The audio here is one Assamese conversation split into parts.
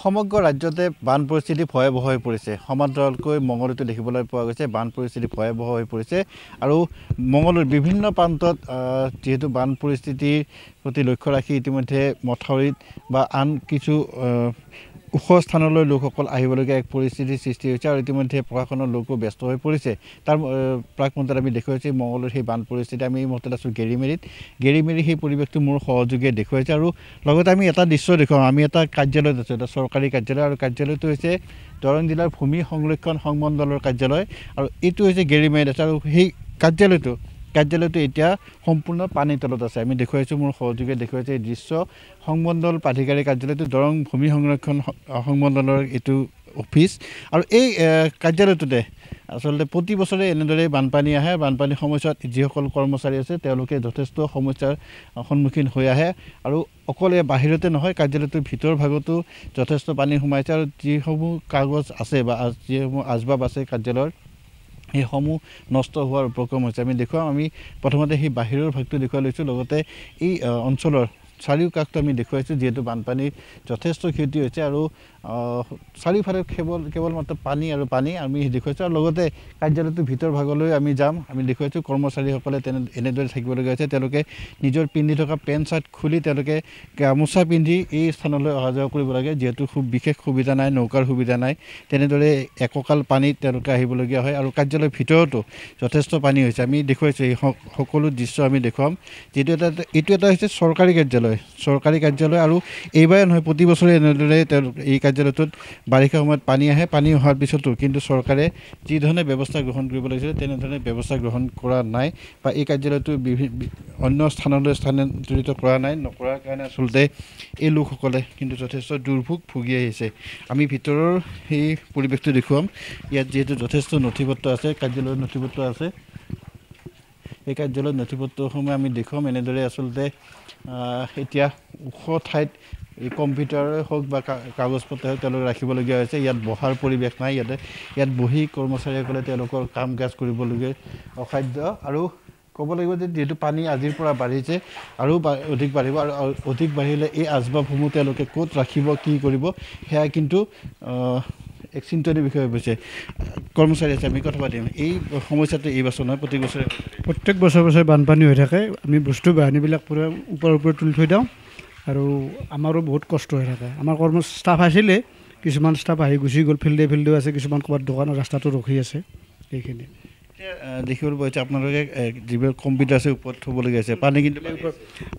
সমগ্ৰ ৰাজ্যতে বান পৰিস্থিতি ভয়াবহ হৈ পৰিছে। সমান্তৰালকৈ মঙলদৈতো দেখিবলৈ পোৱা গৈছে বান পৰিস্থিতি ভয়াবহ হৈ পৰিছে আৰু মঙলদৈৰ বিভিন্ন প্ৰান্তত যেহেতু বান পৰিস্থিতিৰ প্ৰতি লক্ষ্য ৰাখি ইতিমধ্যে মথাউৰিত বা আন কিছু ওখ স্থানলৈ লোকসকল আহিবলগীয়া এক পৰিস্থিতিৰ সৃষ্টি হৈছে আৰু ইতিমধ্যে প্ৰশাসনৰ লোকো ব্যস্ত হৈ পৰিছে। তাৰ প্ৰাক মুহূৰ্তত আমি দেখুৱাইছে মঙলদৈৰ সেই বান পৰিস্থিতি। আমি এই মুহূৰ্তত আছোঁ গেৰিমেৰীত সেই পৰিৱেশটো মোৰ সহযোগীয়ে দেখুৱাইছে আৰু লগতে আমি এটা দৃশ্য দেখুৱাম। আমি এটা কাৰ্যালয়ত আছোঁ, এটা চৰকাৰী কাৰ্যালয় আৰু কাৰ্যালয়টো হৈছে দৰং জিলাৰ ভূমি সংৰক্ষণ সংমণ্ডলৰ কাৰ্যালয় আৰু এইটো হৈছে গেৰিমেৰীত আছে আৰু সেই কাৰ্যালয়টো এতিয়া সম্পূৰ্ণ পানীৰ তলত আছে। আমি দেখুৱাইছোঁ, মোৰ সহযোগীয়ে দেখুৱাইছে এই দৃশ্য। সংমণ্ডল প্ৰাধিকাৰী কাৰ্যালয়টো দৰং ভূমি সংৰক্ষণ সংমণ্ডলৰ এইটো অফিচ আৰু এই কাৰ্যালয়টোতে আচলতে প্ৰতি বছৰে এনেদৰে বানপানী আহে। বানপানীৰ সময়ছোৱাত যিসকল কৰ্মচাৰী আছে তেওঁলোকে যথেষ্ট সমস্যাৰ সন্মুখীন হৈ আহে আৰু অকল বাহিৰতে নহয়, কাৰ্যালয়টোৰ ভিতৰ ভাগতো যথেষ্ট পানী সোমাইছে আৰু যিসমূহ কাগজ আছে বা যিসমূহ আচবাব আছে কাৰ্যালয়ৰ সেইসমূহ নষ্ট হোৱাৰ উপক্ৰম হৈছে। আমি দেখুৱাম। আমি প্ৰথমতে সেই বাহিৰৰ ভাগটো দেখুৱাই লৈছোঁ, লগতে এই অঞ্চলৰ চাৰিওকাষটো আমি দেখুৱাইছোঁ যিহেতু বানপানীৰ যথেষ্ট ক্ষতি হৈছে আৰু চাৰিওফালে কেৱল মাত্ৰ পানী আৰু পানী আমি দেখুৱাইছোঁ আৰু লগতে কাৰ্যালয়টোৰ ভিতৰ ভাগলৈ আমি যাম। আমি দেখুৱাইছোঁ কৰ্মচাৰীসকলে এনেদৰে থাকিবলগীয়া হৈছে। তেওঁলোকে নিজৰ পিন্ধি থকা পেণ্ট চাৰ্ট খুলি তেওঁলোকে গামোচা পিন্ধি এই স্থানলৈ অহা যোৱা কৰিব লাগে, যিহেতু খুব বিশেষ সুবিধা নাই, নৌকাৰ সুবিধা নাই। তেনেদৰে একঁকাল পানীত তেওঁলোকে আহিবলগীয়া হয় আৰু কাৰ্যালয়ৰ ভিতৰতো যথেষ্ট পানী হৈছে। আমি দেখুৱাইছোঁ এই সকলো দৃশ্য আমি দেখুৱাম। যিটো এইটো এটা হৈছে চৰকাৰী কাৰ্যালয় আৰু এইবাৰে নহয়, প্ৰতি বছৰে এনেদৰে এই কাৰ্যালয়টোত বাৰিষা সময়ত পানী আহে। পানী অহাৰ পিছতো কিন্তু চৰকাৰে যিধৰণে ব্যৱস্থা গ্ৰহণ কৰিব লাগিছিল তেনেধৰণে ব্যৱস্থা গ্ৰহণ কৰা নাই বা এই কাৰ্যালয়টো অন্য স্থানলৈ স্থানান্তৰিত কৰা নাই। নকৰাৰ কাৰণে আচলতে এই লোকসকলে কিন্তু যথেষ্ট দুৰ্ভোগ ভুগি আহিছে। আমি ভিতৰৰ সেই পৰিৱেশটো দেখুৱাম। ইয়াত যিহেতু যথেষ্ট নথিপত্ৰ আছে, কাৰ্যালয়ৰ নথিপত্ৰ আছে, এই কাৰ্যালয়ৰ নথিপত্ৰসমূহ আমি দেখুৱাম। এনেদৰে আচলতে এতিয়া ওখ ঠাইত এই কম্পিউটাৰে হওক বা কাগজ পত্ৰ হওক তেওঁলোকে ৰাখিবলগীয়া হৈছে। ইয়াত বহাৰ পৰিৱেশ নাই। ইয়াত বহি কৰ্মচাৰীসকলে তেওঁলোকৰ কাম কাজ কৰিবলগীয়া অসাধ্য আৰু ক'ব লাগিব যে যিহেতু পানী আজিৰ পৰা বাঢ়িছে আৰু অধিক বাঢ়িব আৰু অধিক বাঢ়িলে এই আচবাবসমূহ তেওঁলোকে ক'ত ৰাখিব, কি কৰিব, সেয়া কিন্তু এক চিন্তনীয় বিষয় হৈ পৰিছে। কৰ্মচাৰী আছে, আমি কথা পাতিম। এই সমস্যাটো এই বছৰ নহয়, প্ৰত্যেক বছৰে বানপানী হৈ থাকে। আমি বস্তু বাহিনীবিলাক পূৰা ওপৰত তুলি থৈ দিওঁ আৰু আমাৰো বহুত কষ্ট হৈ থাকে। আমাৰ ষ্টাফ আছিলে, কিছুমান ষ্টাফ আহি গুচি গ'ল, ফিল্ডে আছে, কিছুমান ক'ৰবাত দোকানৰ ৰাস্তাটো ৰখি আছে। এইখিনি দেখিবলৈ পোৱা হৈছে আপোনালোকে যিবিলাক কম্পিউটাৰ আছে ওপৰত থ'বলগীয়া আছে। পানী কিন্তু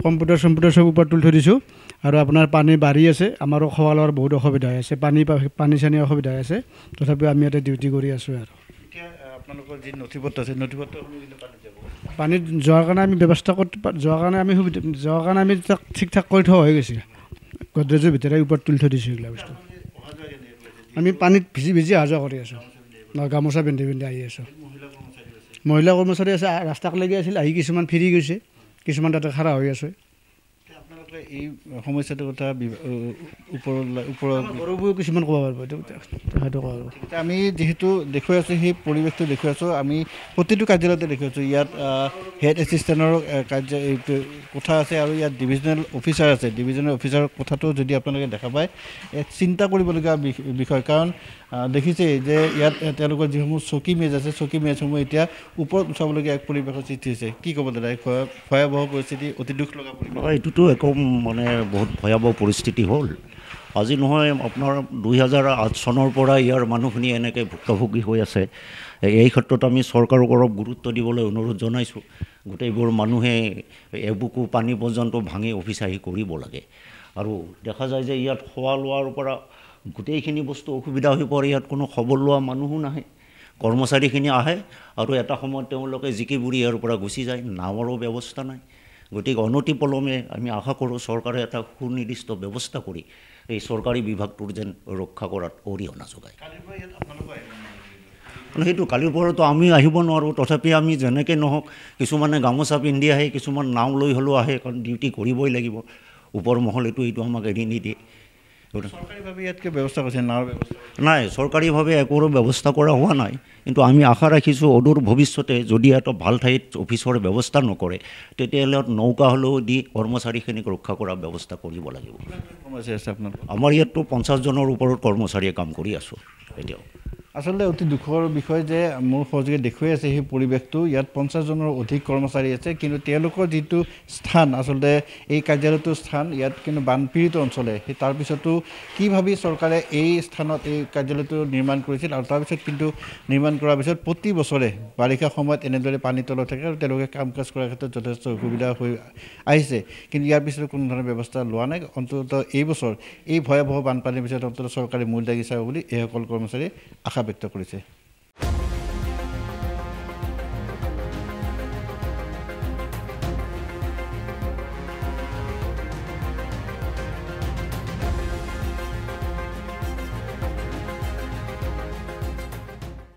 কম্পিউটাৰ চব ওপৰত তুলি থৈ দিছোঁ আৰু আপোনাৰ পানী বাঢ়ি আছে। আমাৰো খোৱা লোৱাৰ বহুত অসুবিধা হৈ আছে, পানী চানী অসুবিধা হৈ আছে। তথাপিও আমি ইয়াতে ডিউটি কৰি আছোঁ। আৰু এতিয়া আপোনালোকৰ যি নথিপত্ৰ আছে, পানীত যোৱাৰ কাৰণে আমি ব্যৱস্থা যোৱাৰ কাৰণে আমি তাক ঠিক ঠাক কৰি থোৱা হৈ গৈছে। গডৰেজৰ ভিতৰে ওপৰত তুলি থৈ দিছোঁ এইবিলাক বস্তু। আমি পানীত ভিজি অহা যোৱা কৰি আছোঁ, গামোচা পিন্ধি আহি আছোঁ। মহিলা কৰ্মচাৰী আছে, ৰাস্তালৈকে আছিল, আহি কিছুমান ফিৰি গৈছে, কিছুমান তাতে খাৰা হৈ আছে। আপোনালোকে এই সমস্যাটোৰ কথা ওপৰত কিছুমান ক'ব পাৰিব, সেইটো ক'ব পাৰিব। আমি যিহেতু দেখুৱাই আছোঁ সেই পৰিৱেশটো দেখুৱাই আছোঁ। আমি প্ৰতিটো কাৰ্যালয়তে দেখুৱাইছোঁ। ইয়াত হেড এছিষ্টেণ্টৰ কোঠা আছে আৰু ইয়াত ডিভিজনেল অফিচাৰ আছে। ডিভিজনেল অফিচাৰৰ কোঠাটো যদি আপোনালোকে দেখা পায়, এক চিন্তা কৰিবলগীয়া বিষয়। কাৰণ দেখিছে যে ইয়াত তেওঁলোকৰ যিসমূহ চকী মেজ আছে, চকী মেজসমূহ এতিয়া ওপৰত উঠাবলগীয়া এক পৰিৱেশৰ সৃষ্টি হৈছে। কি ক'ব দাদা? ভয়াৱহ পৰিস্থিতি, অতি দুখ লগা পৰিৱেশ। এইটোতো একো বহুত ভয়াৱহ পৰিস্থিতি হ'ল। আজি নহয়, আপোনাৰ 2008 চনৰ পৰা ইয়াৰ মানুহখিনি এনেকৈ ভুক্তভোগী হৈ আছে। এই ক্ষেত্ৰত আমি চৰকাৰক অলপ গুৰুত্ব দিবলৈ অনুৰোধ জনাইছোঁ। গোটেইবোৰ মানুহে এবুকু পানী পৰ্যন্ত ভাঙি অফিচ আহি কৰিব লাগে। আৰু দেখা যায় যে ইয়াত খোৱা লোৱাৰ পৰা গোটেইখিনি বস্তু অসুবিধা হৈ পৰে। ইয়াত কোনো খবৰ লোৱা মানুহো নাহে। কৰ্মচাৰীখিনি আহে আৰু এটা সময়ত তেওঁলোকে জিকি বুৰি ইয়াৰ পৰা গুচি যায়। নাৱৰো ব্যৱস্থা নাই। গতিকে অনতি পলমে আমি আশা কৰোঁ চৰকাৰে এটা সুনিৰ্দিষ্ট ব্যৱস্থা কৰি এই চৰকাৰী বিভাগটোৰ যেন ৰক্ষা কৰাত অৰিহণা যোগায়। সেইটো কালিৰ পৰাতো আমি আহিব নোৱাৰোঁ। তথাপি আমি যেনেকৈ নহওক, কিছুমানে গামোচা পিন্ধি আহে, কিছুমান নাও লৈ হ'লেও আহে, কাৰণ ডিউটি কৰিবই লাগিব। ওপৰ মহলেতো এইটো আমাক এৰি নিদিয়ে। চৰকাৰীভাৱে ইয়াতকৈ ব্যৱস্থা কৰিছে নাৱৰ ব্যৱস্থা নাই, চৰকাৰীভাৱে একো ব্যৱস্থা কৰা হোৱা নাই, কিন্তু আমি আশা ৰাখিছোঁ অদূৰ ভৱিষ্যতে যদি এটা ভাল ঠাইত অফিচৰ ব্যৱস্থা নকৰে তেতিয়াহ'লে নৌকা হ'লেও দি কৰ্মচাৰীখিনিক ৰক্ষা কৰাৰ ব্যৱস্থা কৰিব লাগিব। সমস্যা আছে আপোনাৰ? আমাৰ ইয়াততো 50জনৰ ওপৰত কৰ্মচাৰীয়ে কাম কৰি আছোঁ এতিয়াও। আচলতে অতি দুখৰ বিষয় যে মোৰ সহযোগে দেখুৱাই আছে সেই পৰিৱেশটো, ইয়াত 50জনৰ অধিক কৰ্মচাৰী আছে, কিন্তু তেওঁলোকৰ যিটো স্থান আচলতে এই কাৰ্যালয়টোৰ স্থান ইয়াত কিন্তু বানপীড়িত অঞ্চলে, সেই তাৰপিছতো কি ভাবি চৰকাৰে এই স্থানত এই কাৰ্যালয়টো নিৰ্মাণ কৰিছিল আৰু তাৰপিছত কিন্তু নিৰ্মাণ কৰাৰ পিছত প্ৰতি বছৰে বাৰিষা সময়ত এনেদৰে পানীৰ তলত থাকে আৰু তেওঁলোকে কাম কাজ কৰাৰ ক্ষেত্ৰত যথেষ্ট অসুবিধা হৈ আহিছে, কিন্তু ইয়াৰ পিছত কোনো ধৰণৰ ব্যৱস্থা লোৱা নাই। অন্ততঃ এই বছৰ এই ভয়াৱহ বানপানীৰ পিছত অন্ততঃ চৰকাৰে মূল দাগি চাব বুলি এইসকল কৰ্মচাৰীয়ে আশা ব্যক্ত কৰিছে।